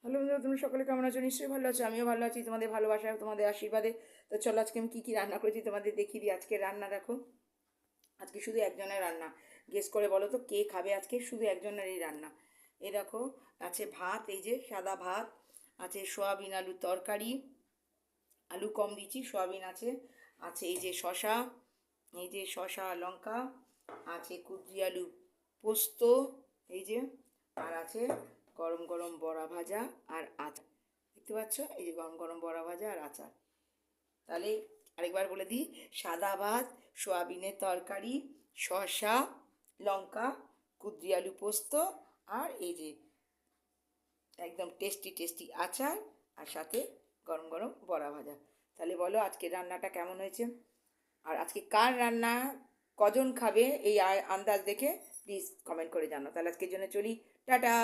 Hello বন্ধুরা, তুমি সকলে কেমন আছো? নিশ্চয়ই ভালো আছো। আমিও ভালো আছি তোমাদের ভালোবাসায়, তোমাদের আশীর্বাদে। তো চলো আজকে আমি কী কী রান্না করেছি তোমাদের দেখিয়ে দিই। আজকে রান্না দেখো, আজকে শুধু একজনের রান্না। গেস করে বলো তো কে খাবে আজকে? শুধু একজনেরই রান্না। এই দেখো, আছে ভাত, এই যে সাদা ভাত, আছে সোয়াবিন আলুর তরকারি, আলু কম দিচ্ছি, সোয়াবিন আছে, আছে এই যে শশা, এই যে শশা লঙ্কা, আছে কুদরি আলু পোস্ত, এই যে, আর আছে গরম গরম বড়া ভাজা আর আচার। দেখতে পাচ্ছ, এই যে গরম গরম বড়া ভাজা আর আচার। তাহলে আরেকবার বলে দিই: সাদা ভাত, সোয়াবিনের তরকারি, শসা লঙ্কা, কুদরি আলু পোস্ত, আর এই যে একদম টেস্টি টেস্টি আচার, আর সাথে গরম গরম বড়া ভাজা। তাহলে বলো আজকে রান্নাটা কেমন হয়েছে? আর আজকে কার রান্না, কজন খাবে এই আন্দাজ দেখে প্লিজ কমেন্ট করে জানো। তাহলে আজকের জন্য চলি, টাটা।